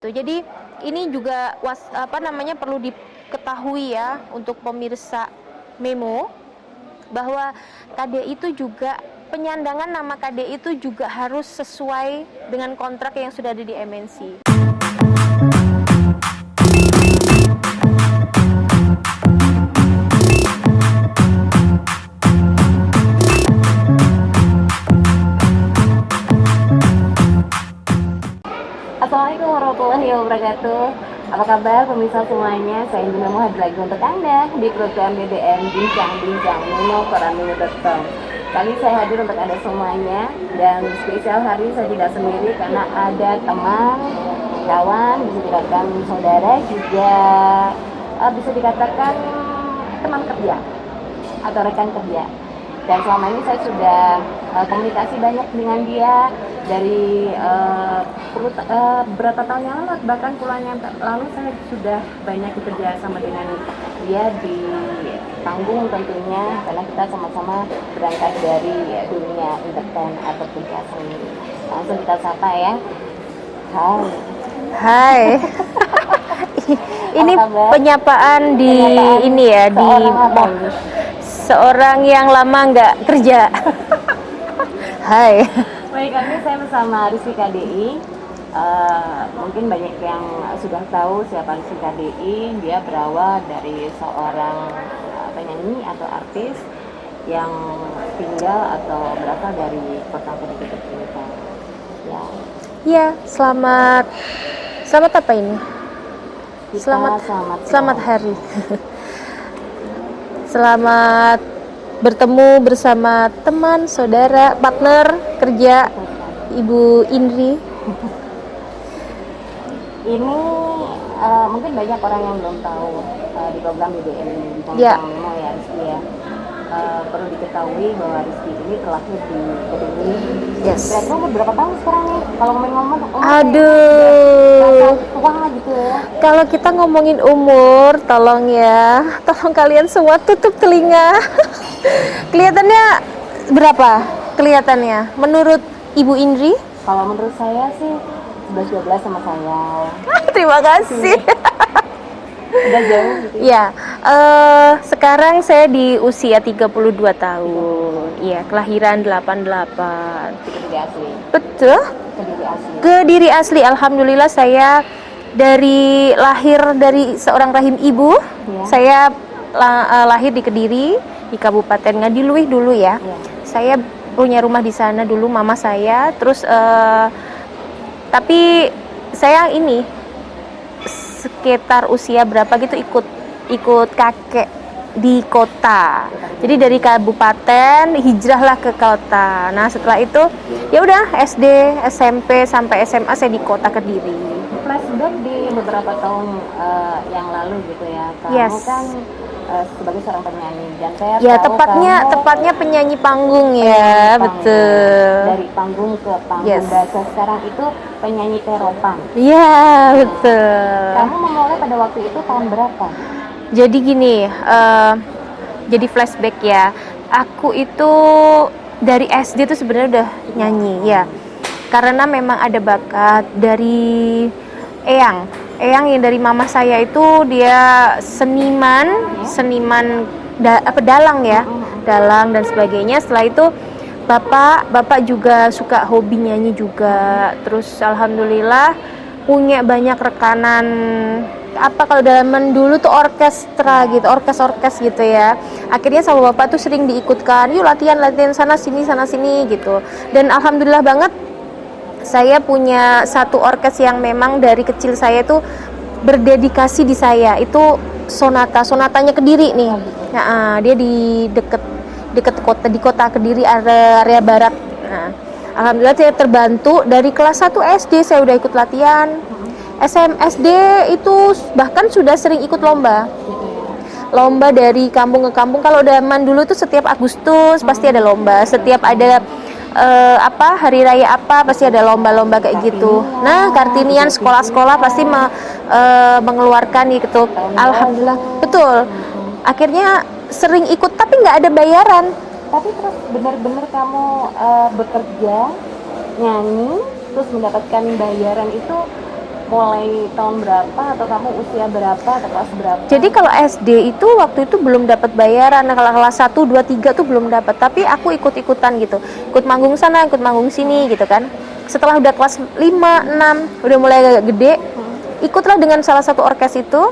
gitu. Jadi ini juga perlu diketahui ya untuk pemirsa Memo bahwa KDI itu juga penyandangan nama KDI itu juga harus sesuai dengan kontrak yang sudah ada di MNC. Assalamualaikum warahmatullahi wabarakatuh. Apa kabar pemirsa semuanya? Saya Indra mau hadir lagi untuk Anda di program BBM Bincang-Bincang Memo.com. Kali saya hadir untuk Anda semuanya, dan spesial hari saya tidak sendiri karena ada teman, kawan, bisa dikatakan saudara, juga bisa dikatakan teman kerja atau rekan kerja. Dan selama ini saya sudah komunikasi banyak dengan dia dari beberapa tahun yang lalu, bahkan puluhan yang lalu saya sudah banyak bekerja sama dengan dia di panggung tentunya, karena kita sama-sama berangkat dari dunia entertain atau seni. Langsung kita sapa ya. Hai. Hai. Ini penyapaan di ini ya, di seorang yang lama nggak kerja. Hai. Baik, kali ini saya bersama Rizky KDI. Mungkin banyak yang sudah tahu siapa Rizky KDI. Dia berawal dari seorang penyanyi atau artis yang tinggal atau berasal dari kota Kediri tercinta. Ya. Iya, selamat apa ini? Selamat hari. Selamat bertemu bersama teman, saudara, partner kerja Ibu Indri. Ini mungkin banyak orang yang belum tahu di program BBM Bincang Memo ya Rizky ya. Perlu diketahui bahwa Rizky ini terlahir di Kediri. Yes. Kira-kira umur berapa tahun sekarang nih? Kalau ngomong Aduh. Tua gitu ya. Kalau kita ngomongin umur, tolong kalian semua tutup telinga. Kelihatannya berapa? Kelihatannya menurut Ibu Indri? Kalau menurut saya sih 11-12 sama saya. Terima kasih. Udah jauh gitu ya. Sekarang saya di usia 32 tahun. Iya, kelahiran 88. Kediri asli. Betul? Kediri asli. Alhamdulillah saya lahir dari seorang rahim ibu. Ya. Saya lahir di Kediri, di Kabupaten Ngadiluih dulu ya. Saya punya rumah di sana dulu, mama saya. Terus tapi saya ini sekitar usia berapa gitu ikut kakek di kota. Jadi dari kabupaten hijrahlah ke kota. Nah, setelah itu ya udah SD, SMP sampai SMA saya di kota Kediri. Flashback di beberapa tahun yang lalu gitu ya. Kamu kan sebagai seorang penyanyi, dan saya tahu tepatnya penyanyi panggung ya, betul. Dari panggung ke panggung, bahasa sekarang itu penyanyi teropang. Iya, betul. Kamu memulai pada waktu itu tahun berapa? Jadi gini, jadi flashback ya. Aku itu dari SD tuh sebenarnya udah nyanyi ya. Karena memang ada bakat dari Eyang yang dari mama saya itu dia seniman dalang ya, dalang dan sebagainya. Setelah itu bapak juga suka hobi nyanyi juga. Terus alhamdulillah punya banyak rekanan kalau zaman dulu tuh orkestra gitu, orkes gitu ya. Akhirnya sama bapak tuh sering diikutkan, yuk latihan sana sini gitu. Dan alhamdulillah banget saya punya satu orkes yang memang dari kecil saya tuh berdedikasi di saya. Itu sonatanya Kediri nih. Nah, dia di deket kota, di kota Kediri, area barat. Nah, alhamdulillah saya terbantu dari kelas 1 SD saya udah ikut latihan. SD itu bahkan sudah sering ikut lomba dari kampung ke kampung. Kalau zaman dulu tuh setiap Agustus pasti ada lomba, setiap ada hari raya pasti ada lomba-lomba kayak gitu. Nah, Kartinian sekolah-sekolah pasti mengeluarkan gitu. Alhamdulillah, betul. Akhirnya sering ikut tapi nggak ada bayaran. Tapi terus benar-benar kamu bekerja, nyanyi, terus mendapatkan bayaran itu mulai tahun berapa atau kamu usia berapa atau kelas berapa? Jadi kalau SD itu waktu itu belum dapat bayaran. Nah, kalau kelas 1, 2, 3 tuh belum dapat. Tapi aku ikut-ikutan gitu. Ikut manggung sana, ikut manggung sini gitu kan. Setelah udah kelas 5, 6, udah mulai agak gede, ikutlah dengan salah satu orkes itu.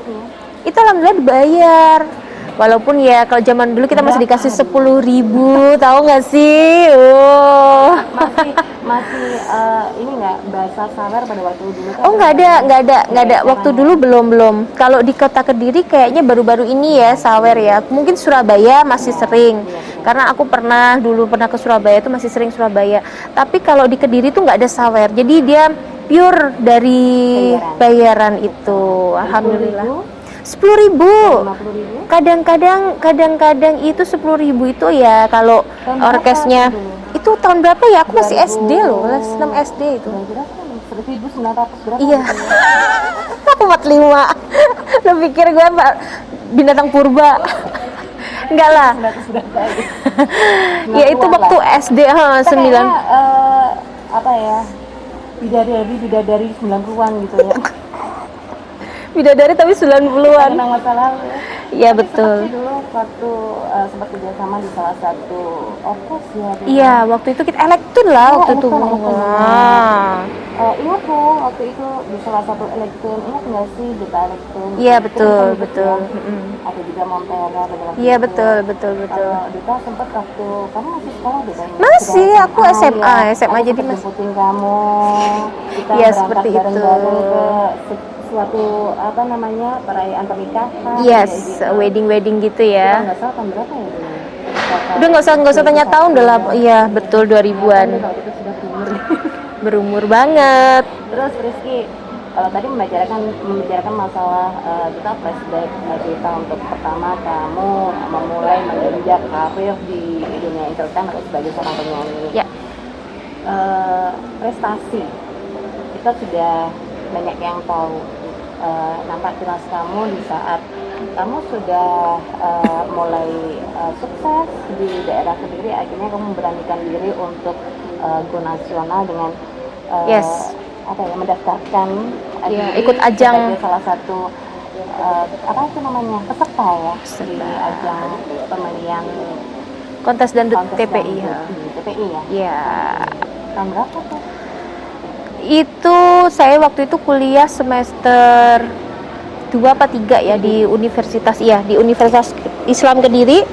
Itu alhamdulillah dibayar. Walaupun ya kalau zaman dulu kita masih dikasih 10.000, tahu nggak sih? Oh. Masih ini nggak bahasa sawer pada waktu dulu kan? Oh nggak ada. Waktu dulu belum. Kalau di kota Kediri kayaknya baru-baru ini ya sawer ya. Mungkin Surabaya masih sering. Karena aku pernah ke Surabaya itu masih sering Surabaya. Tapi kalau di Kediri tuh nggak ada sawer. Jadi dia pure dari bayaran itu. Alhamdulillah. 10.000. 50.000? Kadang-kadang itu 10.000 itu ya kalau orkesnya. Itu tahun berapa ya? Aku masih SD loh, kelas 6 SD itu. 1.900 berapa? Iya. Aku 45. Lo pikir gue binatang purba? Enggak lah. 900 berapa? Ya itu waktu SD 9. Apa ya? Bidadari 90-an gitu ya. Bidadari tapi 90-an. Kenang masa lalu. Iya betul. Dulu waktu sempat kerjasama di salah satu orkes ya. Iya, waktu itu kita elektron lah waktu itu. Ingat tuh waktu itu di salah satu elektron, ingat nggak sih Duta Elektron? Iya betul. Ada juga Montera. Iya betul. Duta sempat waktu kamu masih sekolah Duta? Masih, aku SMA jadi masih. Jemputin kamu. Kita Iya berangkat seperti itu. bareng-bareng ke suatu perayaan pernikahan. Yes, gitu. wedding gitu ya. Nggak salah tahun berapa ya dulu? Udah nggak usah tanya tahun udah lah. Iya betul 2000-an. Waktu itu sudah berumur. Berumur banget. Terus Rizky, kalau tadi membicarakan masalah kita flashback cerita untuk pertama kamu memulai menginjak karir di dunia entertainment sebagai seorang penyanyi. Ya. Prestasi kita sudah banyak yang tahu. Nampak jelas kamu di saat kamu sudah mulai sukses di daerah Kediri, akhirnya kamu memberanikan diri untuk go nasional dengan mendaftarkan ikut ajang sebagai salah satu peserta ya di ajang pemilihan kontes dangdut TPI ya. TPI ya. Iya. Tahun berapa tuh? Itu saya waktu itu kuliah semester 2 apa 3 ya di Universitas Islam Kediri.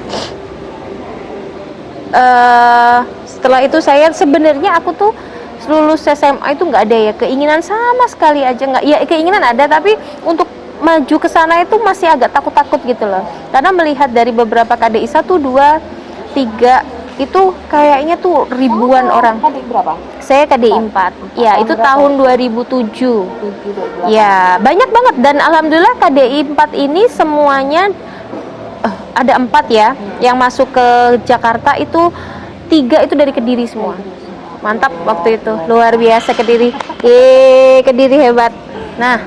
Setelah itu saya sebenarnya aku tuh lulus SMA itu nggak ada ya keinginan sama sekali aja, nggak ya, keinginan ada tapi untuk maju ke sana itu masih agak takut-takut gitu loh, karena melihat dari beberapa KDI 1, 2, 3 itu kayaknya tuh ribuan orang. KDI berapa? Saya KDI 4. Ya, itu tahun 2007. Ya, banyak banget dan alhamdulillah KDI 4 ini semuanya ada 4 ya. Yang masuk ke Jakarta itu 3 itu dari Kediri semua. Mantap waktu itu. Luar biasa Kediri. Kediri hebat. Nah,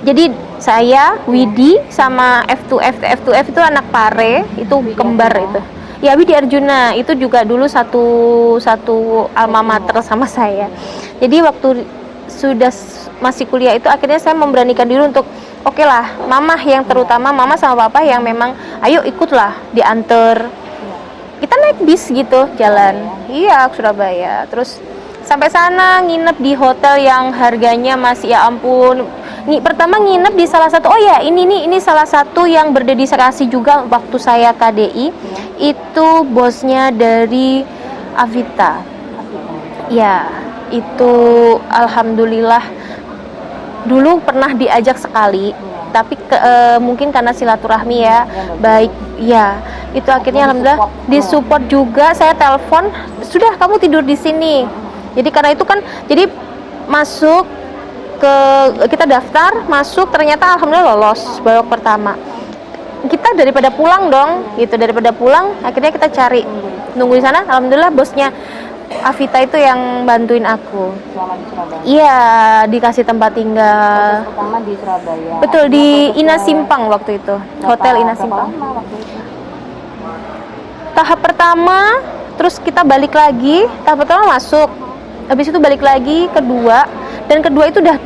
jadi saya, Widi sama F2F itu anak Pare, itu kembar itu. Ya, Widi Arjuna itu juga dulu satu alma mater sama saya. Jadi waktu sudah masih kuliah itu akhirnya saya memberanikan diri untuk oke lah, mama sama papa yang memang ayo ikutlah, diantar. Kita naik bis gitu jalan. Iya, ke Surabaya. Terus sampai sana nginep di hotel yang harganya masih ya ampun. Pertama nginep di salah satu, ini salah satu yang berdedikasi juga waktu saya KDI. Itu bosnya dari Avita. Ya, itu alhamdulillah dulu pernah diajak sekali, tapi mungkin karena silaturahmi ya, baik ya, itu akhirnya alhamdulillah disupport juga. Saya telepon, sudah kamu tidur di sini. Jadi karena itu kan, jadi masuk kita daftar, masuk, ternyata alhamdulillah lolos babak pertama. Kita daripada pulang akhirnya kita cari, nunggu di sana. Alhamdulillah bosnya Avita itu yang bantuin aku. Selama di Surabaya? Iya, dikasih tempat tinggal. Pertama di Surabaya. Betul, di Ina Simpang waktu itu. Hotel Ina Simpang. Tahap pertama, terus kita balik lagi. Tahap pertama masuk. Habis itu balik lagi kedua, dan kedua itu udah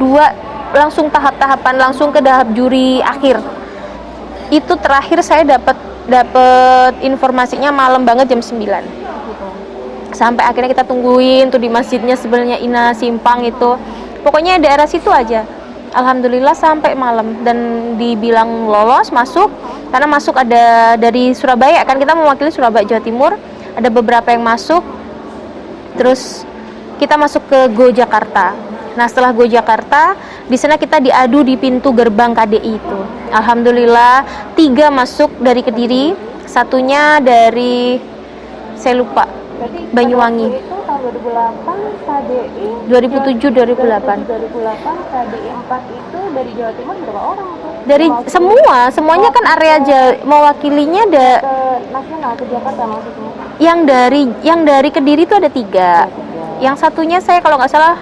langsung tahap-tahapan, langsung ke tahap juri akhir. Itu terakhir saya dapat informasinya malam banget jam 9. Sampai akhirnya kita tungguin tuh di masjidnya sebenarnya Ina Simpang itu. Pokoknya daerah situ aja. Alhamdulillah sampai malam dan dibilang lolos masuk, karena masuk ada dari Surabaya kan, kita mewakili Surabaya Jawa Timur. Ada beberapa yang masuk. Terus kita masuk ke Go Jakarta. Nah, setelah Go Jakarta, di sana kita diadu di pintu gerbang KDI itu. Alhamdulillah 3 masuk dari Kediri, satunya dari saya lupa, Berarti Banyuwangi. pada waktu itu tahun 2008 KDI 2007 2008. 2008 KDI 4 itu dari Jawa Timur berapa orang tuh? Dari semuanya kan area mewakilinya ada Ke nasional, ke Jakarta maksudnya. yang dari Kediri itu ada 3. Yang satunya saya kalau nggak salah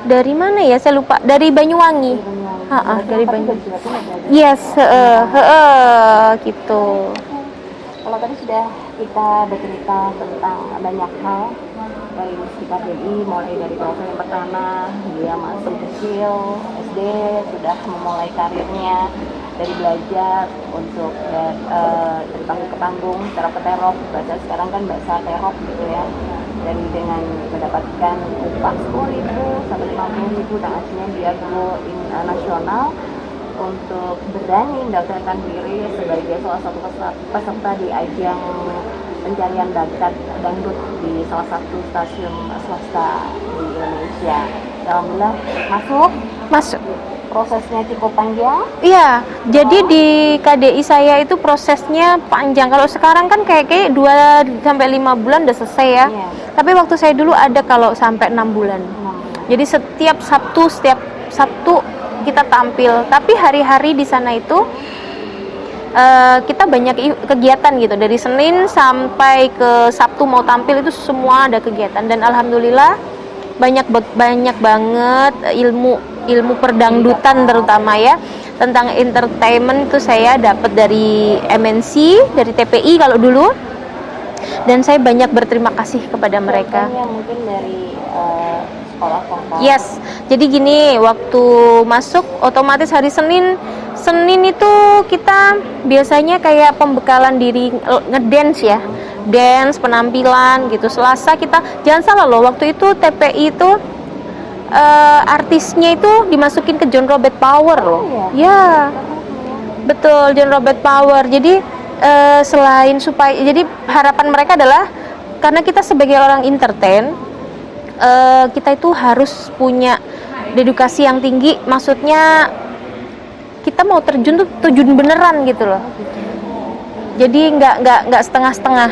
dari mana ya, saya lupa, dari Banyuwangi. Dari Banyuwangi. Yes, gitu. Kalau tadi sudah kita bercerita tentang banyak hal dari Rizky KDI, mulai dari proses yang pertama dia masih kecil SD, sudah memulai karirnya dari belajar untuk dari panggung ke panggung, terop ke terop, bahasa sekarang kan bahasa terop gitu ya, dan dengan mendapatkan upah 10.000 sampai 50.000 dan akhirnya dia go nasional untuk berani mendaftarkan diri sebagai salah satu peserta di ajang pencarian bakat dangdut di salah satu stasiun swasta di Indonesia. Alhamdulillah masuk. Prosesnya cukup panjang. Iya, jadi di KDI saya itu prosesnya panjang. Kalau sekarang kan kayak 2 sampai 5 bulan udah selesai ya. Iya. Tapi waktu saya dulu ada kalau sampai 6 bulan. Jadi setiap Sabtu kita tampil. Tapi hari-hari di sana itu kita banyak kegiatan gitu. Dari Senin sampai ke Sabtu mau tampil itu semua ada kegiatan, dan alhamdulillah banyak banget ilmu perdangdutan terutama ya, tentang entertainment itu saya dapat dari MNC, dari TPI kalau dulu, dan saya banyak berterima kasih kepada mereka. Mungkin dari sekolah vokal. Yes, jadi gini, waktu masuk otomatis hari Senin itu kita biasanya kayak pembekalan diri ngedance ya, dance, penampilan gitu. Selasa kita, jangan salah loh, waktu itu TPI itu artisnya itu dimasukin ke John Robert Power loh. Ya, betul, John Robert Power. Jadi selain supaya, jadi harapan mereka adalah karena kita sebagai orang entertain, kita itu harus punya dedikasi yang tinggi. Maksudnya kita mau terjun beneran gitu loh. Jadi nggak setengah-setengah.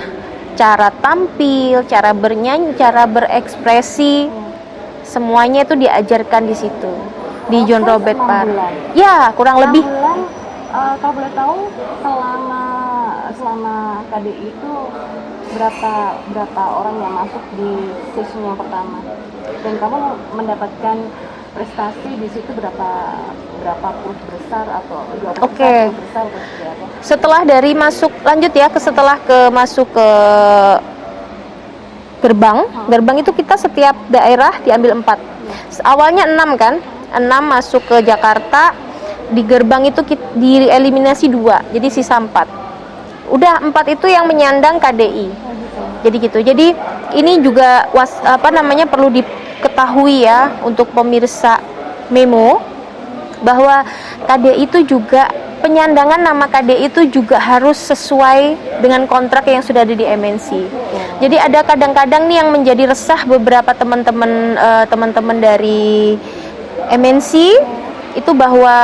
Cara tampil, cara bernyanyi, cara berekspresi, semuanya itu diajarkan di situ, di John Robert Power. Ya, kurang lebih. Kalau boleh tahu, selama KDI itu berapa orang yang masuk di season yang pertama, dan kamu mendapatkan prestasi di situ berapa puluh besar atau 20 besar atau berapa? Setelah dari masuk, lanjut ya, setelah masuk ke gerbang itu kita setiap daerah diambil 4. Awalnya 6 kan, 6 masuk ke Jakarta. Di gerbang itu dieliminasi 2, jadi sisa 4. Udah 4 itu yang menyandang KDI. Jadi gitu. Jadi ini juga perlu diketahui ya untuk pemirsa Memo, bahwa KDI itu juga, penyandangan nama KDI itu juga harus sesuai dengan kontrak yang sudah ada di MNC. Jadi ada kadang-kadang nih yang menjadi resah beberapa teman-teman dari MNC itu, bahwa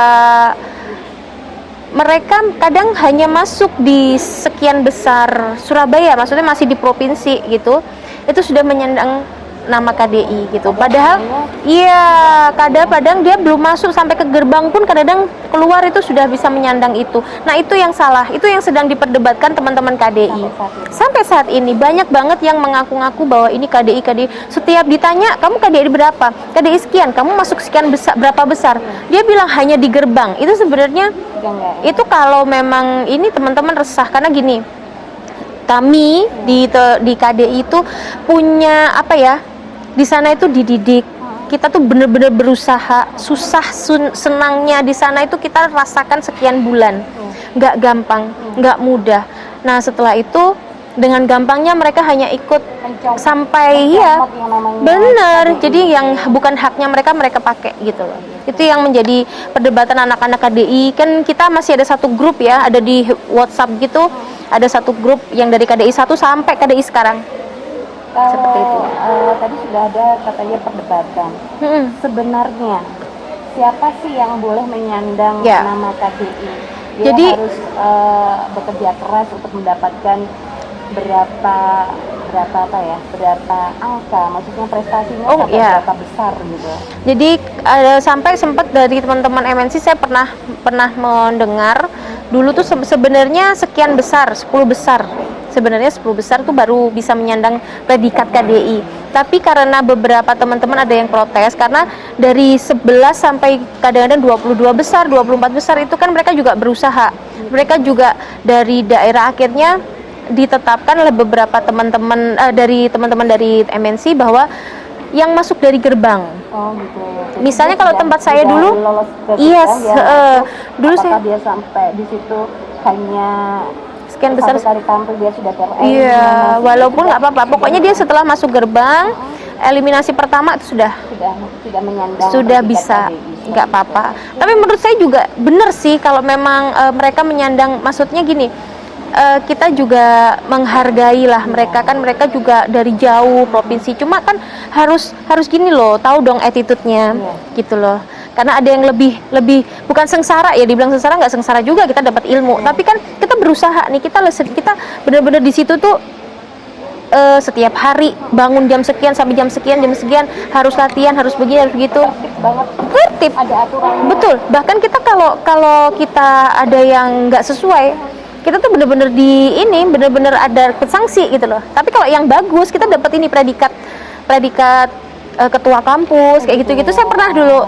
mereka kadang hanya masuk di sekian besar Surabaya, maksudnya masih di provinsi gitu, itu sudah menyandang nama KDI gitu. Padahal iya, kadang-kadang dia belum masuk sampai ke gerbang pun kadang keluar itu sudah bisa menyandang itu. Nah, itu yang salah, itu yang sedang diperdebatkan teman-teman KDI. Sampai saat ini banyak banget yang mengaku-ngaku bahwa ini KDI. Setiap ditanya, kamu KDI berapa? KDI sekian, kamu masuk sekian besar, berapa besar? Dia bilang hanya di gerbang. Itu sebenarnya itu kalau memang ini teman-teman resah, karena gini, kami di KDI itu punya di sana itu dididik kita tuh bener-bener berusaha, susah senangnya di sana itu kita rasakan sekian bulan. Nggak gampang, nggak mudah. Nah setelah itu dengan gampangnya mereka hanya ikut sampai ya bener. Jadi yang bukan haknya mereka pakai gitu loh. Itu yang menjadi perdebatan anak-anak KDI. Kan kita masih ada satu grup ya, ada di WhatsApp gitu. Ada satu grup yang dari KDI 1 sampai KDI sekarang. Kalau Seperti itu. Tadi sudah ada katanya perdebatan. Sebenarnya siapa sih yang boleh menyandang Ya. nama KDI? Dia Jadi harus bekerja keras untuk mendapatkan berapa angka, maksudnya prestasinya Oh, sampai iya. berapa besar gitu. Jadi sampai sempat dari teman-teman MNC saya pernah mendengar dulu tuh sebenarnya sekian besar, 10 besar. Sebenarnya 10 besar tuh baru bisa menyandang predikat KDI. Tapi karena beberapa teman-teman ada yang protes karena dari 11 sampai kadang-kadang 22 besar, 24 besar itu kan mereka juga berusaha. Mereka juga dari daerah akhirnya ditetapkan oleh beberapa teman-teman dari MNC bahwa yang masuk dari gerbang. Oh gitu. Jadi Misalnya dia kalau sudah- tempat saya sudah dulu, lolos ke yes, gerbang, dia masuk. dulu Apakah saya dia sampai di situ hanya sekian besar. satu kali tampil dia sudah Iya, walaupun nggak apa-apa. Pokoknya dia setelah masuk gerbang, eliminasi pertama itu sudah menyandang sudah predikat bisa, KDI. nggak apa-apa. Tapi menurut saya juga benar sih kalau memang mereka menyandang, maksudnya gini, kita juga menghargai lah mereka, kan mereka juga dari jauh provinsi, cuma kan harus gini loh, tahu dong attitude-nya gitu loh. Karena ada yang lebih bukan sengsara ya, dibilang sengsara nggak sengsara juga, kita dapat ilmu, tapi kan kita berusaha nih, kita benar-benar di situ tuh setiap hari bangun jam sekian sampai jam sekian harus latihan, harus begini, harus begitu. Banget Tertib. ada aturan. Betul. Bahkan kita kalau kita ada yang nggak sesuai, kita tuh bener-bener bener-bener ada sanksi gitu loh. Tapi kalau yang bagus, kita dapat ini predikat ketua kampus kayak gitu-gitu. Saya pernah dulu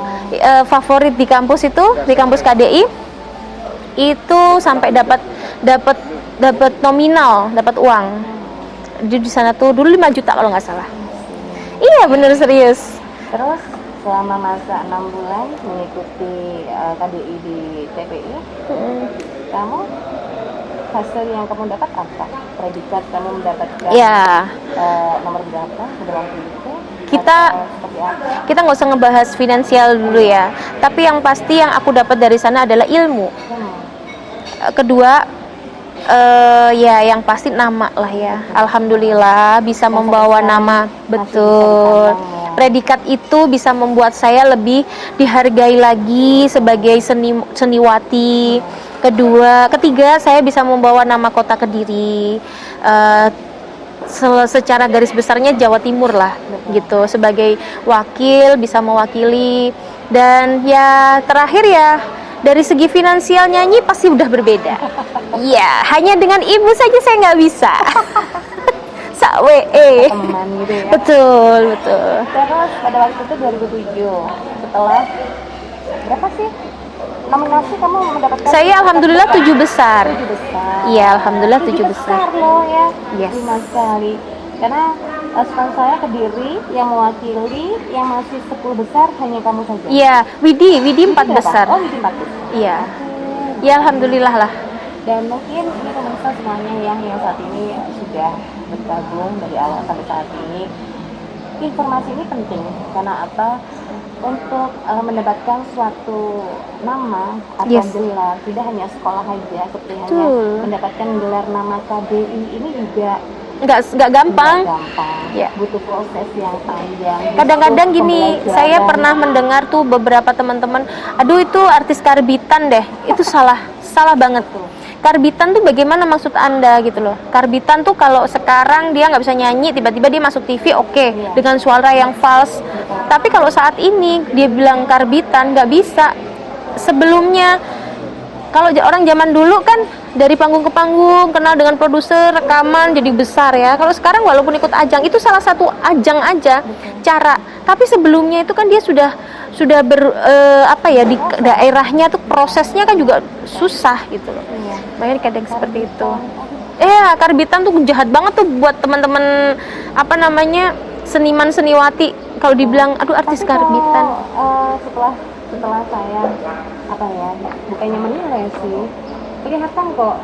favorit di kampus itu, di kampus KDI itu sampai dapat nominal, dapat uang. Di sana tuh dulu 5 juta kalau nggak salah. Iya bener, serius. Terus selama masa 6 bulan mengikuti KDI di TPI, kamu hasil yang kamu dapat apa? Predikat kamu mendapatkan Ya, nomor berapa pada waktu itu? Kita- Atau seperti apa? kita nggak usah ngebahas finansial dulu ya. Tapi yang pasti yang aku dapat dari sana adalah ilmu. Kedua, ya yang pasti nama lah ya. Alhamdulillah bisa membawa nama, betul. Predikat itu bisa membuat saya lebih dihargai lagi sebagai seniwati. Ketiga, saya bisa membawa nama kota Kediri. Secara garis besarnya Jawa Timur lah, gitu. Sebagai wakil bisa mewakili. Dan ya terakhir ya, dari segi finansial nyanyi pasti udah berbeda. Iya, hanya dengan ibu saja saya nggak bisa. Teman gitu ya. Betul. Terus pada waktu itu 2007, setelah berapa sih nominasi kamu mendapatkan? Saya alhamdulillah 7 besar. 7 besar. Iya, alhamdulillah 7 besar. loh ya. Yes. 5 sekali. Karena setahu saya Kediri yang mewakili yang masih 10 besar hanya kamu saja. Iya, Widi 4 berapa? besar. Oh, Widi 4 besar. Iya. Ya alhamdulillah lah. Dan mungkin ini pemirsa semuanya yang saat ini sudah bergabung dari awal sampai saat ini, informasi ini penting karena apa? Untuk mendapatkan suatu nama atau Yes. gelar, tidak hanya sekolah aja, seperti hanya Betul. mendapatkan gelar nama KDI ini juga Nggak gampang. tidak gampang, Ya. butuh proses yang panjang. Kadang-kadang butuh gini, pembelajaran. saya pernah mendengar tuh beberapa teman-teman, aduh itu artis karbitan deh, itu salah banget tuh. Karbitan tuh bagaimana maksud Anda gitu loh. Karbitan tuh kalau sekarang dia nggak bisa nyanyi, tiba-tiba dia masuk TV, oke, dengan suara yang false. Tapi kalau saat ini dia bilang karbitan, nggak bisa. Sebelumnya kalau orang zaman dulu kan dari panggung ke panggung, kenal dengan produser, rekaman jadi besar ya. Kalau sekarang walaupun ikut ajang, itu salah satu ajang aja cara. Tapi sebelumnya itu kan dia sudah di daerahnya tuh prosesnya kan juga susah gitu loh. Iya. Makanya kadang seperti itu. Karbitan tuh jahat banget tuh buat teman-teman seniman seniwati kalau dibilang aduh artis Tapi kalau, karbitan. setelah saya apa ya, bukannya menilai sih, kelihatan kok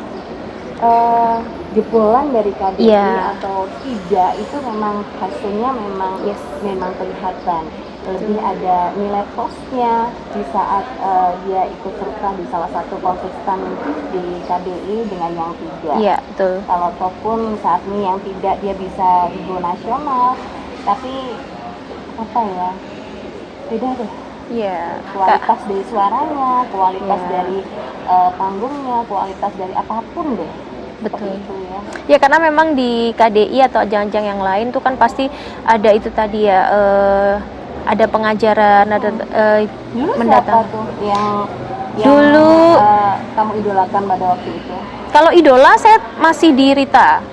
jebolan dari KDI Iya. atau tidak itu memang hasilnya memang Yes. memang kelihatan. Lebih ada nilai plusnya di saat dia ikut serta di salah satu kontestan di KDI dengan yang tidak. Iya, betul. Kalau ataupun saat ini yang tidak dia bisa go nasional, tapi apa ya, beda deh Iya. kualitas dari suaranya, kualitas Ya. dari panggungnya, kualitas dari apapun deh. Seperti Betul. itu ya. Ya karena memang di KDI atau ajang-ajang yang lain tuh kan pasti ada itu tadi ya, ada pengajaran, ada Dulu mendatang. siapa tuh yang Dulu- kamu idolakan pada waktu itu? Kalau idola saya masih di Rita.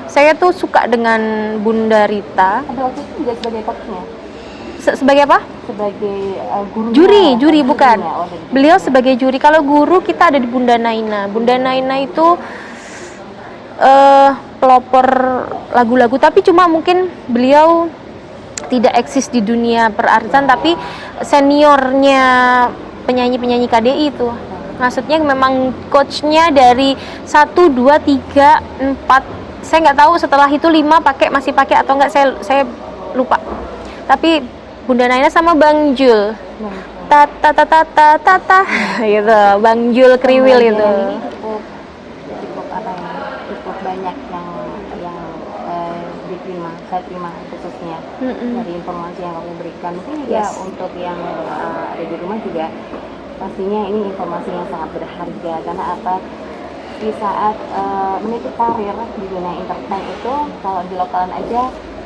Saya tuh suka dengan Bunda Rita. Pada waktu itu juga sebagai coachnya, Sebagai apa? sebagai gurunya. Juri bukan. Gurunya, oh, dari Beliau gurunya. sebagai juri. Kalau guru kita ada di Bunda Naina. Bunda Naina itu pelopor lagu-lagu, tapi cuma mungkin beliau tidak eksis di dunia perartisan, tapi seniornya penyanyi-penyanyi KDI itu. Maksudnya memang coachnya dari 1, 2, 3, 4. Saya nggak tahu setelah itu 5 masih pakai atau enggak, saya lupa. Tapi Bunda Naina sama Bang Jul. Tata tata tata tata gitu, Bang Jul Kriwil itu. Pembelajaran ini cukup apa ya, cukup banyak yang saya terima khususnya dari informasi yang kamu berikan. Mungkin juga Yes. untuk yang ada di rumah juga pastinya ini informasi yang sangat berharga, karena apa, di saat meniti karir di dunia entertain itu, kalau di lokalan aja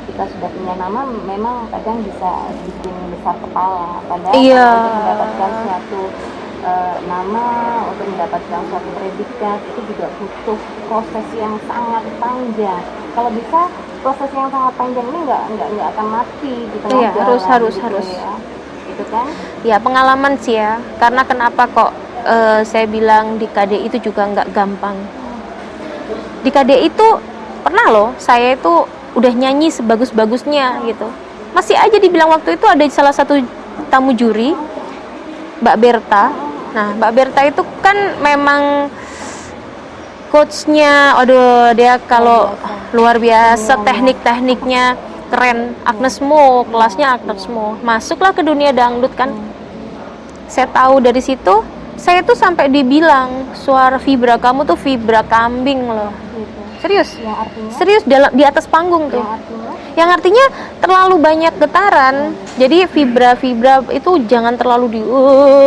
kita sudah punya nama, memang kadang bisa bikin besar kepala. Padahal Iya. untuk mendapatkan suatu nama, untuk mendapatkan suatu predikat itu juga butuh proses yang sangat panjang. Kalau bisa proses yang sangat panjang ini nggak akan mati di tengah Iya, jalan, harus. ya. Itu kan? Ya pengalaman sih ya, karena kenapa kok saya bilang di KDI itu juga nggak gampang. Di KDI itu pernah loh, saya itu udah nyanyi sebagus-bagusnya gitu, masih aja dibilang, waktu itu ada salah satu tamu juri, Mbak Berta. Nah, Mbak Berta itu kan memang coachnya, aduh dia kalau luar biasa, tekniknya keren. Agnes Mo, kelasnya Agnes Mo, masuklah ke dunia dangdut kan. Saya tahu dari situ, saya tuh sampai dibilang suara vibra kamu tuh vibra kambing loh. Gitu. Serius, Yang artinya, serius di atas panggung tuh. yang artinya Yang artinya terlalu banyak getaran. Jadi vibra itu jangan terlalu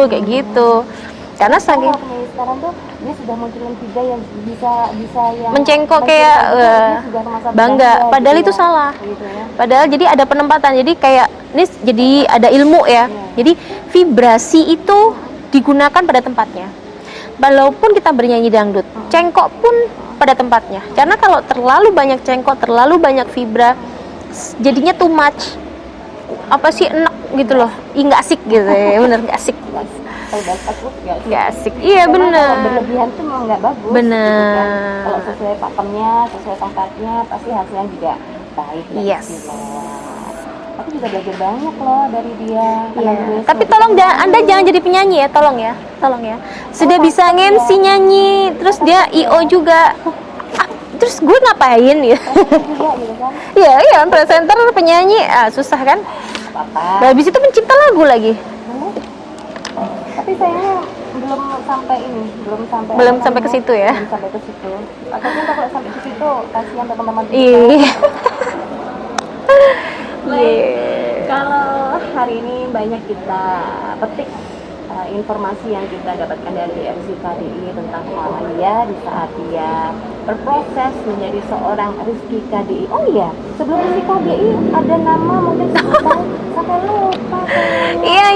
kayak gitu. Karena saking kalau penyanyi sekarang tuh dia sudah munculin tiga yang bisa yang mencengkok kayak dia sudah merasa bangga, padahal gitu itu ya. salah. Gitu ya. Padahal jadi ada penempatan. Jadi kayak ini jadi ada ilmu ya. Jadi vibrasi itu digunakan pada tempatnya. Walaupun kita bernyanyi dangdut, cengkok pun pada tempatnya. Karena kalau terlalu banyak cengkok, terlalu banyak vibra, jadinya too much. Apa sih, enak gitu loh. Nggak asik gitu ya. Bener, nggak asik. Kalau udah takut Nggak asik. Iya Karena bener. kalau berlebihan tuh memang nggak bagus. Bener. Gitu kan. Kalau sesuai pakemnya, sesuai tongkatnya, pasti hasilnya juga baik. Yes. Gitu. Aku juga belajar banyak loh dari dia. Iya. Karena dia Tapi sebagai tolong penyanyi. Anda jangan jadi penyanyi ya, tolong ya. Sudah bisa nge-MC nyanyi, terus dia IO juga. Terus gue ngapain ya? juga gitu kan. Iya, presenter, penyanyi, susah kan? Apa-apa. Nah, habis itu pencipta lagu lagi. Tapi sayangnya belum sampai ke situ ya. Belum sampai ke situ. Takutnya kalau sampai ke situ kasihan teman-teman kita. Iya. Baik, kalau hari ini banyak kita petik informasi yang kita dapatkan dari MC KDI tentang pengalaman dia di saat dia berproses menjadi seorang Rizky KDI. Oh iya, sebelum Rizky KDI ada nama mungkin sampai lupa. Iya.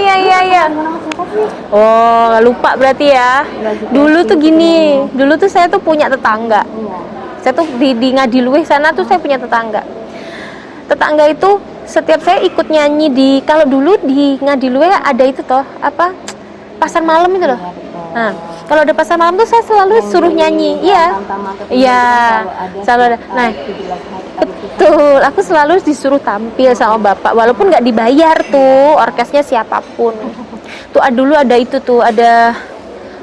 Nama siapa sih? Oh, lupa berarti ya. Dulu tuh gini, dulu tuh saya tuh punya tetangga. Iya. Saya tuh di Ngadiluih sana tuh saya punya tetangga. Tetangga itu setiap saya ikut nyanyi kalau dulu di Ngadiluih ada itu toh, apa? Pasar malam itu loh. Iya, betul. Nah, kalau ada pasar malam tuh saya selalu suruh nyanyi. Iya. Taman-taman tertentu Iya, kan selalu ada. Nah, 17 hari Betul, aku selalu disuruh tampil sama bapak, walaupun nggak dibayar tuh, orkesnya siapapun. Tuh dulu ada itu tuh, ada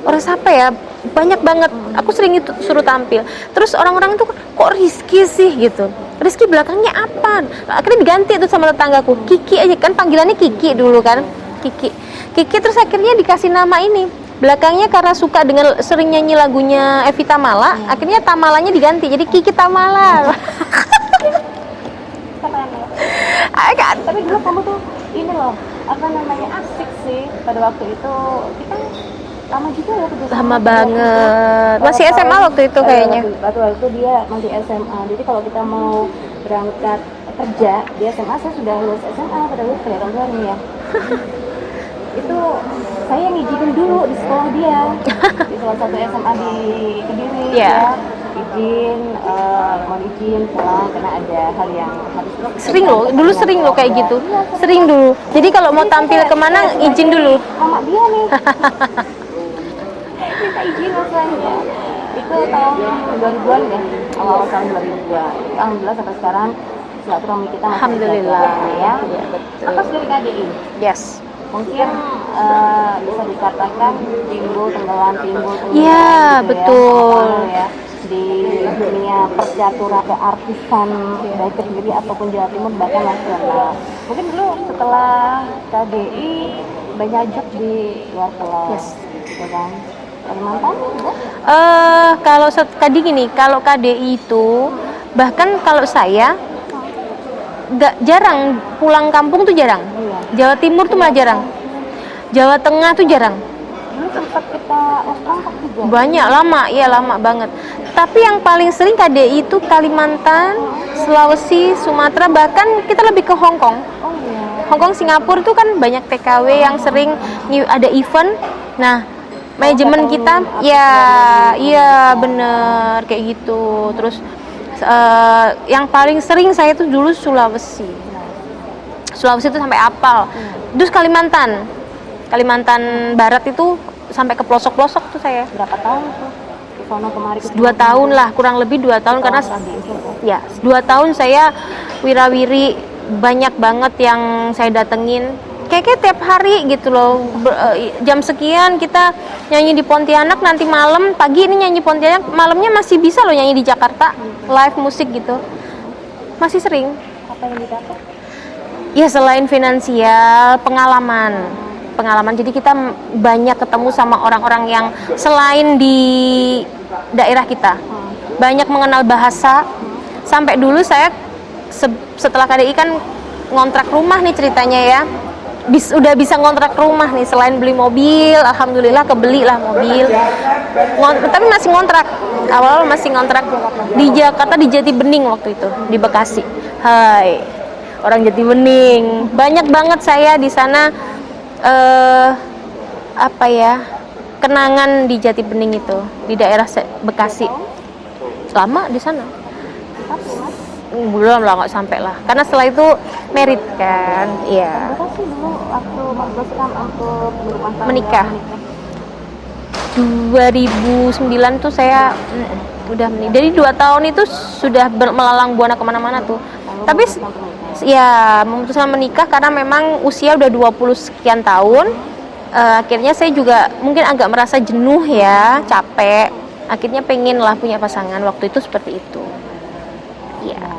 orang siapa ya, banyak banget. Aku sering itu suruh tampil. Terus orang-orang tuh kok Rizky sih gitu. Rizky belakangnya apa? Akhirnya diganti tuh sama tetanggaku, Kiki aja kan, panggilannya Kiki dulu kan, Kiki. Kiki terus akhirnya dikasih nama ini. Belakangnya karena suka dengan sering nyanyi lagunya Evita Mala, akhirnya Tamalanya diganti jadi Kiki Tamala. Keren ya. Kan? Tapi dulu kamu tuh ini loh, apa namanya, asik sih pada waktu itu. Kita lama juga ya kerja sama Lama pada waktu banget. itu. Masih SMA waktu itu kayaknya. Waktu itu dia masih SMA. Jadi kalau kita mau berangkat kerja di SMA, saya sudah lulus SMA pada waktu kelihatan luar nih ya. Itu saya ngizinin dulu di sekolah dia, di salah satu SMA di Kediri. Iya. Mau izin pulang karena ada hal yang harus Sering loh, dulu sering loh kayak gitu. Sering dulu. Jadi kalau mau tampil kemana izin dulu. mama dia nih minta izin masalahnya. Itu tahun 2000-an deh, awal tahun 2000-an. Alhamdulillah sampai sekarang silaturahmi kita masih Alhamdulillah. terjaga, ya. Iya, betul. Atas dari KDI Yes. mungkin bisa dikatakan timbul tenggelam Iya, gitu betul. ya di dunia percaturan keartisan baik Kediri ataupun Jawa Timur bahkan nasional. Mungkin dulu setelah KDI banyak job di luar pulau, Yes. gitu kan. Kalimantan juga? Kalau tadi gini, kalau KDI itu bahkan kalau saya nggak jarang pulang kampung tuh jarang. Iya. Jawa Timur tuh malah jarang. Jawa Tengah tuh jarang. Dulu sempat kita berangkat juga. Banyak lama, iya lama banget. Tapi yang paling sering KDI itu Kalimantan, Sulawesi, Sumatera, bahkan kita lebih ke Hong Kong. Oh iya. Hong Kong, Singapura tuh kan banyak TKW yang sering ada event. Nah, manajemen kita ya iya bener kayak gitu. Terus yang paling sering saya tuh dulu Sulawesi itu sampai apal. Terus Kalimantan Barat itu sampai ke pelosok-pelosok tuh saya. Berapa tahun tuh? Ke sono kemari. 2 tahun lah, kurang lebih 2 tahun karena ya 2 tahun saya wirawiri, banyak banget yang saya datengin. Kayak tiap hari gitu loh. Jam sekian kita nyanyi di Pontianak, nanti malam, pagi ini nyanyi Pontianak, malamnya masih bisa loh nyanyi di Jakarta, live musik gitu. Masih sering. Apa yang didapat? Ya selain finansial, pengalaman. Jadi kita banyak ketemu sama orang-orang yang selain di daerah kita. Banyak mengenal bahasa. Sampai dulu saya setelah KDI kan ngontrak rumah nih ceritanya ya. Udah bisa ngontrak rumah nih, selain beli mobil, alhamdulillah kebeli lah mobil. Tapi masih ngontrak. Awal masih ngontrak di Jakarta, di Jati Bening waktu itu, di Bekasi. Hai. Orang Jati Bening. Banyak banget saya di sana kenangan di Jati Bening itu, di daerah Bekasi. Lama di sana. Belum lah, nggak sampai lah. Karena setelah itu merit kan, iya. Berapa sih dulu waktu memutuskan untuk berumah tangga? Menikah. 2009 tuh saya udah menikah. Jadi 2 tahun itu sudah melalang buana kemana-mana tuh. Tapi ya memutuskan menikah karena memang usia udah 20 sekian tahun. Akhirnya saya juga mungkin agak merasa jenuh ya, capek. Akhirnya pengen lah punya pasangan, waktu itu seperti itu. Iya.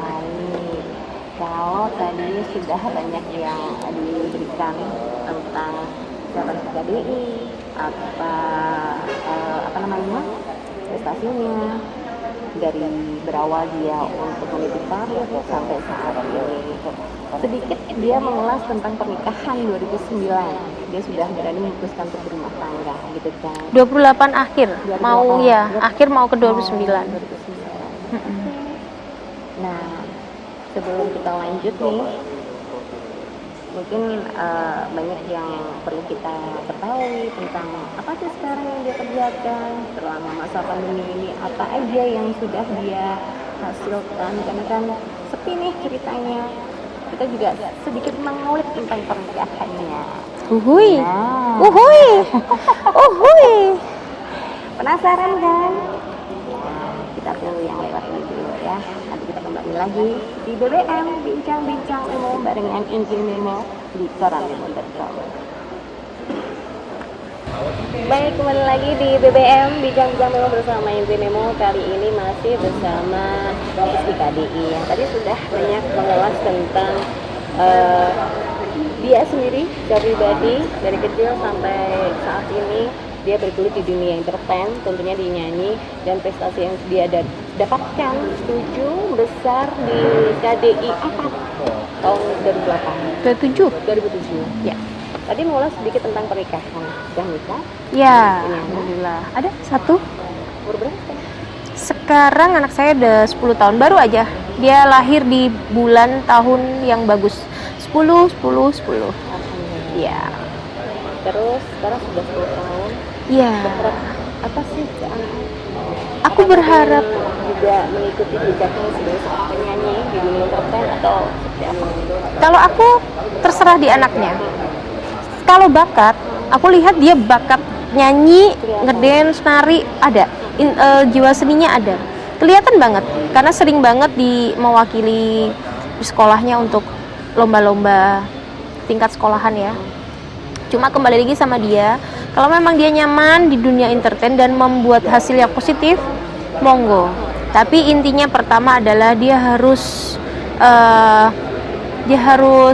Kalau tadi sudah banyak yang diberikan tentang jabatan KDI, apa namanya, prestasinya, dari berawal dia untuk meniti karir sampai saat ini. Sedikit dia mengulas tentang pernikahan 2009. Dia sudah berani memutuskan untuk berumah tangga gitu kan. 28 akhir. Mau ya, akhir mau ke 29. Nah, sebelum kita lanjut nih, mungkin banyak yang perlu kita ketahui tentang apa sih sekarang yang dia kerjakan selama masa pandemi ini, apa aja yang sudah dia hasilkan, karena kan sepi nih ceritanya. Kita juga sedikit mengulik tentang pernikahannya. Uhui. Nah. Uhui. Penasaran kan? Kita tuh yang lewat ini dulu ya, nanti kita kembali. Kembali lagi di BBM Bincang-Bincang Memo barengan Inti Memo di koranmemo.com. Baik, kembali lagi di BBM Bincang-Bincang Memo bersama Inti Memo. Kali ini masih bersama Rizky KDI yang tadi sudah banyak mengulas tentang dia sendiri secara pribadi dari kecil sampai saat ini dia berkulit di dunia entertain, tentunya di nyanyi, dan prestasi yang dia dapatkan 7 besar di KDI apa? Tahun 2007. Ya. Tadi mengulas sedikit tentang pernikahan. Sudah nikah? Ya, Ini alhamdulillah. Ada satu. umur berapa? Sekarang anak saya udah 10 tahun, baru aja. Dia lahir di bulan tahun yang bagus. 10. Alhamdulillah. Ya. Terus sekarang sudah 10 tahun. Ya. Berharap apa sih ke anak? Aku berharap juga mengikuti jejaknya sebagai seorang penyanyi di dunia entertain atau seperti apa? kalau aku terserah di anaknya. Kalau bakat, aku lihat dia bakat nyanyi, ngedance, nari ada. Jiwa seninya ada. Kelihatan banget karena sering banget mewakili di sekolahnya untuk lomba-lomba tingkat sekolahan ya. Cuma kembali lagi sama dia, kalau memang dia nyaman di dunia entertain dan membuat hasil yang positif, monggo. Tapi intinya pertama adalah dia harus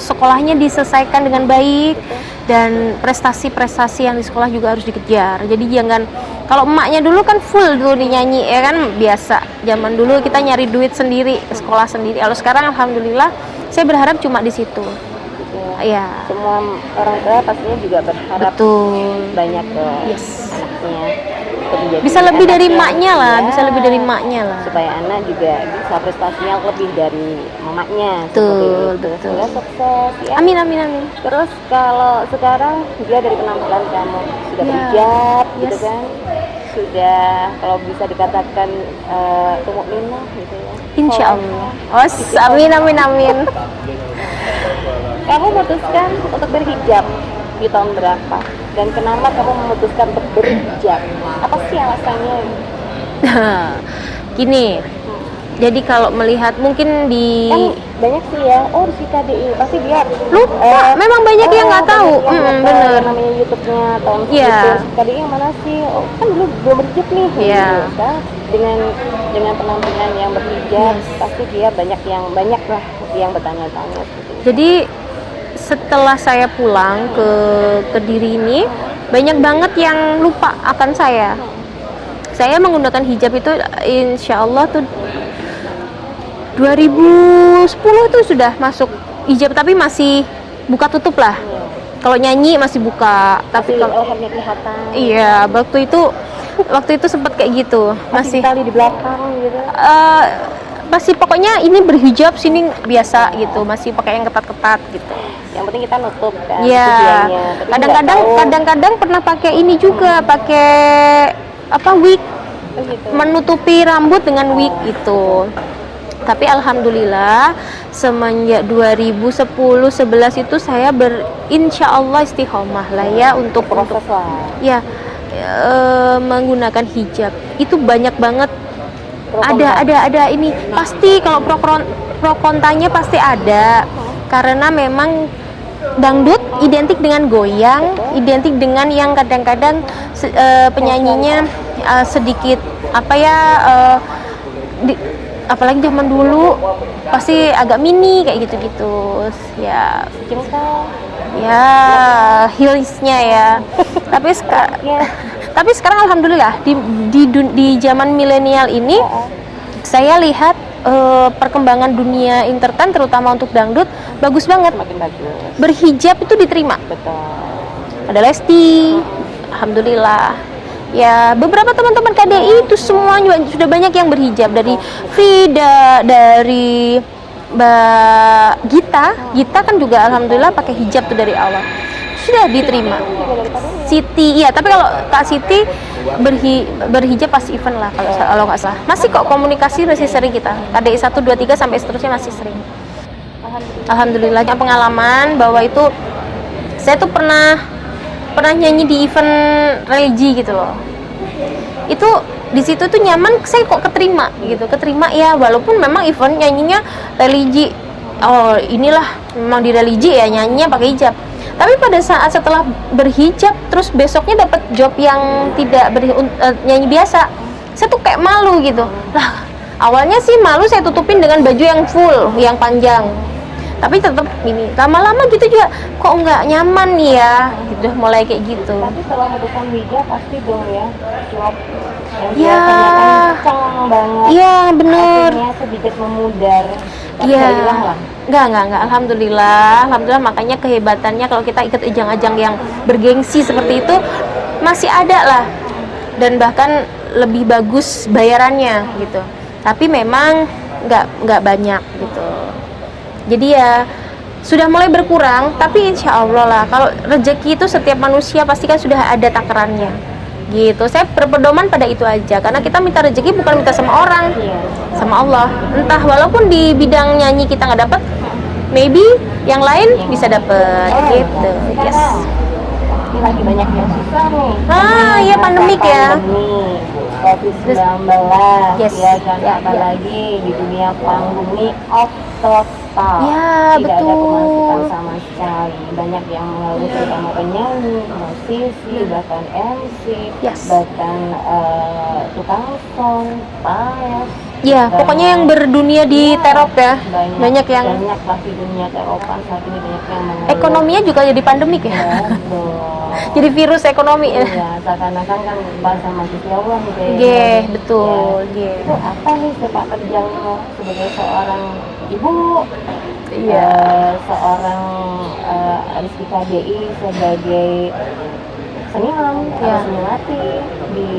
sekolahnya diselesaikan dengan baik dan prestasi-prestasi yang di sekolah juga harus dikejar. Jadi jangan, kalau emaknya dulu kan full dulu dinyanyi ya kan, biasa. Zaman dulu kita nyari duit sendiri, sekolah sendiri. Kalau sekarang alhamdulillah saya berharap cuma di situ. Ya. Semua orang tua pastinya juga berharap Betul. banyak ke Yes. anaknya untuk menjadi Bisa lebih anak dari yang emaknya lah, ya, bisa lebih dari emaknya lah. supaya anak juga bisa prestasinya lebih dari mamanya. Betul, seperti itu. betul. Semoga sukses ya. Amin. Terus kalau sekarang dia dari penampilan kamu sudah Ya. berhijab gitu Yes. kan, sudah kalau bisa dikatakan mukminah gitu ya. Insya Soleh. Allah. Amin. Kamu memutuskan untuk berhijab di tahun berapa? Dan kenapa kamu memutuskan untuk berhijab? Apa sih alasannya? Gini, jadi kalau melihat mungkin di Kan banyak sih ya, si KDI pasti dia lupa, memang banyak yang nggak tahu. Bener. Namanya YouTube-nya tahun Iya. segitu. KDI yang mana sih? Oh, kan dulu belum berhijab nih. Iya. Gitu, kan? Dengan penampilan yang berhijab, pasti dia banyak lah yang bertanya-tanya seperti itu. Jadi setelah saya pulang ke Kediri ini, banyak banget yang lupa akan saya. Saya menggunakan hijab itu insya Allah tuh 2010 tuh sudah masuk hijab, tapi masih buka tutup lah. Kalau nyanyi masih buka, tapi kalau lehernya kelihatan. iya, waktu itu sempat kayak gitu, masih tali di belakang gitu. masih pokoknya ini berhijab sini biasa gitu, masih pakai yang ketat-ketat gitu. Yang penting kita nutup kan. Iya. tujuannya. Tapi Kadang-kadang pernah pakai ini juga, pakai wig, nggak tahu gitu. menutupi rambut dengan wig itu. Tapi alhamdulillah semenjak 2010-11 itu saya insya Allah istiqomah lah ya untuk Proses lah. ya menggunakan hijab. Itu banyak banget. Ada ini pasti, kalau pro kontanya pasti ada, karena memang dangdut identik dengan goyang, identik dengan yang kadang-kadang penyanyinya sedikit apalagi zaman dulu pasti agak mini kayak gitu-gitu ya. Jengkal. Ya, heelsnya ya. Tapi sekarang alhamdulillah di zaman milenial ini saya lihat perkembangan dunia entertain terutama untuk dangdut bagus banget. Makin bagus. Berhijab itu diterima. Betul. Ada Lesti, alhamdulillah. Ya, beberapa teman-teman KDI itu semua juga sudah banyak yang berhijab, dari Frida, dari Mbak Gita kan juga alhamdulillah pakai hijab tuh dari awal. Sudah diterima. Siti, iya, tapi kalau Kak Siti berhijab pas event lah kalau nggak salah. Masih kok komunikasi, masih sering kita. KDI 1, 2, 3 sampai seterusnya masih sering. Alhamdulillah pengalaman bahwa itu saya tuh pernah nyanyi di event religi gitu loh. itu di situ tuh nyaman, saya kok keterima gitu, keterima ya, walaupun memang event nyanyinya religi. Oh inilah memang di religi ya, nyanyinya pakai hijab. Tapi pada saat setelah berhijab terus besoknya dapat job yang tidak nyanyi biasa, saya tuh kayak malu gitu lah. Awalnya sih malu, saya tutupin dengan baju yang full, yang panjang, tapi tetap ini lama-lama gitu juga kok nggak nyaman nih ya gitu, mulai kayak gitu. Tapi setelah menemukan hijab pasti dong ya job yang Ya. biasanya kan kenceng banget, Iya bener. akhirnya sedikit memudar. Tapi Iya. nggak hilang lah. Enggak. Alhamdulillah, makanya kehebatannya kalau kita ikut ajang-ajang yang bergengsi seperti itu masih ada lah, dan bahkan lebih bagus bayarannya gitu. Tapi memang nggak banyak gitu. Jadi ya sudah mulai berkurang, tapi insya Allah lah, kalau rezeki itu setiap manusia pasti kan sudah ada takarannya gitu. Saya berpedoman pada itu aja, karena kita minta rezeki bukan minta sama orang, Iya. sama Allah. Entah walaupun di bidang nyanyi kita nggak dapet, maybe yang lain bisa dapet gitu. Yes. Ini lagi banyak yang susah nih. Iya pandemik ya. COVID-19, Yes. ya kan, Ya, apalagi di dunia panggung ini off total. Ya, Tidak ada betul. pemasukan sama sekali. Banyak yang mengeluh, terutama penyanyi, musisi, bahkan MC, Yes. bahkan tukang sound, paes. Ya, pokoknya yang berdunia di terop ya. Banyak yang banyak lah di dunia teropan saat ini, banyak yang mengeluh. ekonominya juga jadi pandemik ya. Ya, betul. Jadi virus ekonomi ya. Iya, seakan-akan kan bahasa manusia Allah gitu ya. Ge, betul, ge. Itu apa nih sepak terjangmu sebagai seorang ibu, Iya. seorang Rizky KDI, sebagai seniman, Iya. seniwati di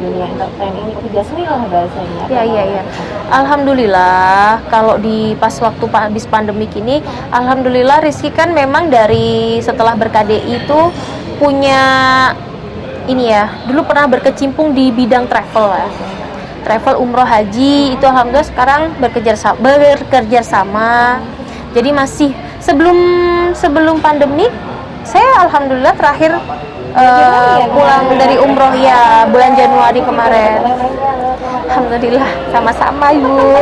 dunia entertain ini, jasmi lah bahasanya. Iya. Alhamdulillah, kalau di pas waktu habis pandemik ini, alhamdulillah Rizky kan memang dari setelah ber-KDI itu punya ini ya, dulu pernah berkecimpung di bidang travel ya. Travel umroh haji itu alhamdulillah sekarang bekerja sama. Jadi masih sebelum pandemik, saya alhamdulillah terakhir pulang dari umroh ya bulan Januari kemarin. Alhamdulillah, sama-sama Ibu.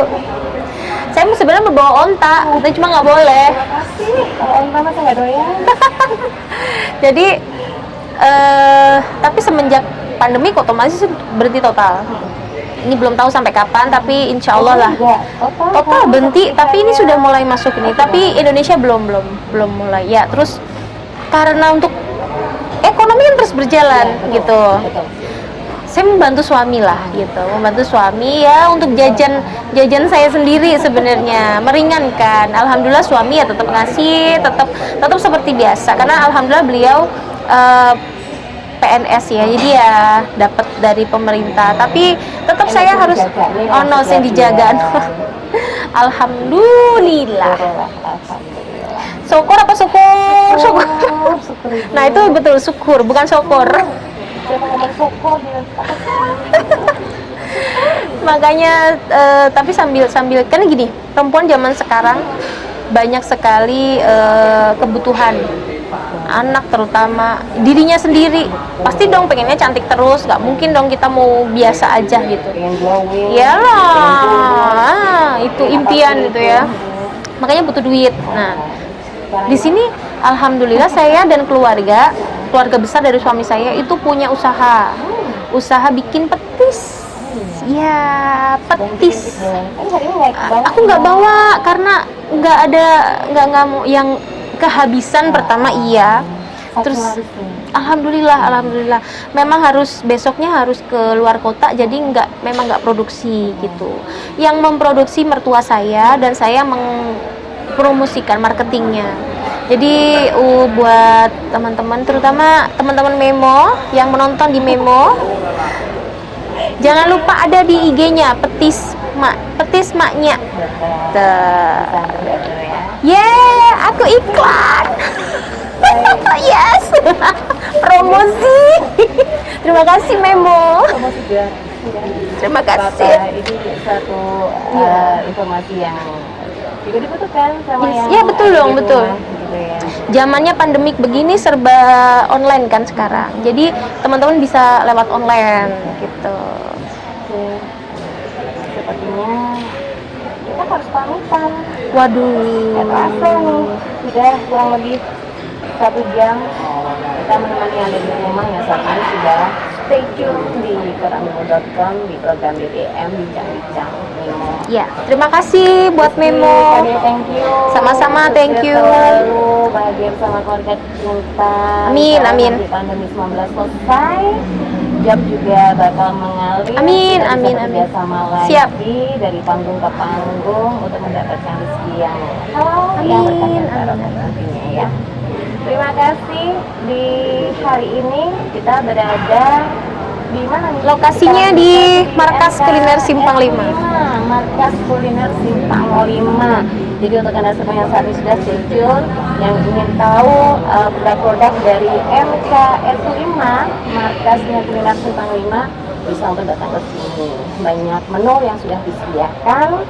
Saya sebenarnya membawa onta, tapi cuma nggak boleh. Pasti kalau onta mah saya nggak doyan. Jadi tapi semenjak pandemi otomatis berhenti total. Ini belum tahu sampai kapan, tapi insya Allah lah. Total berhenti, tapi ini sudah mulai masuk ini. Tapi Indonesia belum mulai. Ya, terus karena untuk ekonomi kan terus berjalan gitu. Saya membantu suami lah gitu, membantu suami ya untuk jajan saya sendiri sebenarnya, meringankan. Alhamdulillah suami ya tetap ngasih, tetap seperti biasa, karena alhamdulillah beliau PNS ya, jadi ya dapat dari pemerintah, tapi tetap saya harus saya dijaga. Alhamdulillah. Syukur apa syukur? Syukur. Nah itu betul, syukur bukan syukur. Makanya tapi sambil kan gini, perempuan zaman sekarang banyak sekali kebutuhan anak, terutama dirinya sendiri. Pasti dong pengennya cantik terus, nggak mungkin dong kita mau biasa aja gitu. Iyalah, itu impian gitu ya. Makanya butuh duit. Nah, di sini alhamdulillah saya dan keluarga besar dari suami saya itu punya usaha bikin petis. Ya, petis. Aku nggak bawa karena nggak mau yang kehabisan. Pertama iya, terus alhamdulillah memang besoknya harus ke luar kota, jadi memang nggak produksi gitu. Yang memproduksi mertua saya, dan saya mempromosikan marketingnya. Jadi buat teman-teman, terutama teman-teman Memo yang menonton di Memo, jangan lupa ada di IG-nya petis maknya. Aku iklan. Yes. Promosi. Terima kasih Memo. Terima kasih. Ini satu informasi yang juga dibutuhkan sama yang ya betul dong, di betul. rumah. gitu ya. Zamannya pandemik begini serba online kan sekarang. Jadi teman-teman bisa lewat online gitu. Oke. Sepertinya kita harus pamitan. Waduh. Gak terasa nih, sudah kurang lebih 1 jam kita menemani Anda di rumah ya. Saat ini sudah stay tune di koranmemo.com di program BBM Bincang-Bincang Memo. Ya, terima kasih buat Memo. Thank you. Sama-sama, thank you. Selalu bahagia bersama keluarga tercinta. Amin, Sekarang amin. nanti pandemi 19 selesai, job juga bakal mengalir. Amin, Kita amin, bisa amin. bekerjasama lagi Siap. dari panggung ke panggung untuk mendapatkan rezeki yang Amin, yang berkah dan barokah amin. nantinya ya. Terima kasih. Di hari ini kita berada di mana nih? Lokasinya Kita di berada Markas Kuliner Simpang 5. Markas Kuliner Simpang 5. Jadi untuk Anda semua yang saat ini sudah stay tune, yang ingin tahu produk-produk dari MKS 5, Markasnya Kuliner Simpang 5, bisa untuk datang ke sini. Banyak menu yang sudah disediakan,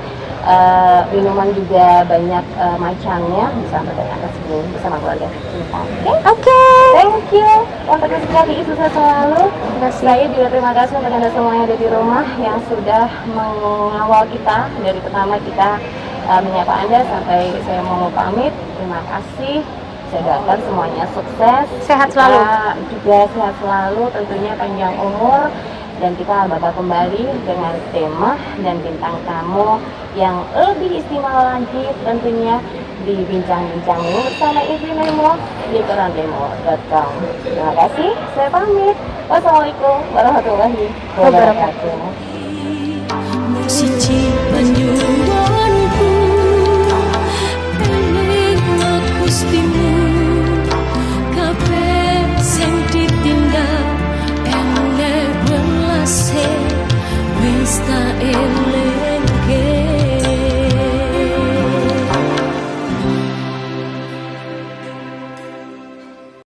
minuman juga banyak macamnya, bisa untuk datang ke sini bersama keluarga tercinta. Oke. Thank you untuk sekali itu selalu. Terima kasih. Saya juga terima kasih untuk Anda semua yang ada di rumah yang sudah mengawal kita dari pertama kita menyapa Anda sampai saya mau pamit. Terima kasih. Saya doakan semuanya sukses. Sehat Kita selalu. juga sehat selalu, tentunya panjang umur. Dan kita bakal kembali dengan tema dan bintang tamu yang lebih istimewa lagi tentunya di Bincang-Bincang Memo bersama Istri Memo di koranmemo.com. Terima kasih, saya pamit. Wassalamualaikum warahmatullahi wabarakatuh. Siji penyuwunku eling Gustimu kabeh sing ditinggal enek welase wis tak elingke.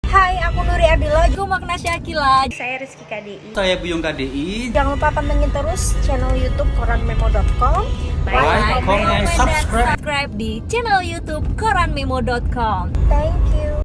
Hai, aku Nuri Abila, aku Makna Syakila. Saya Rizky KDI. Saya Buyung KDI. Jangan lupa pantengin terus channel YouTube koranmemo.com. Like, comment, subscribe. Subscribe di channel YouTube koranmemo.com. Thank you.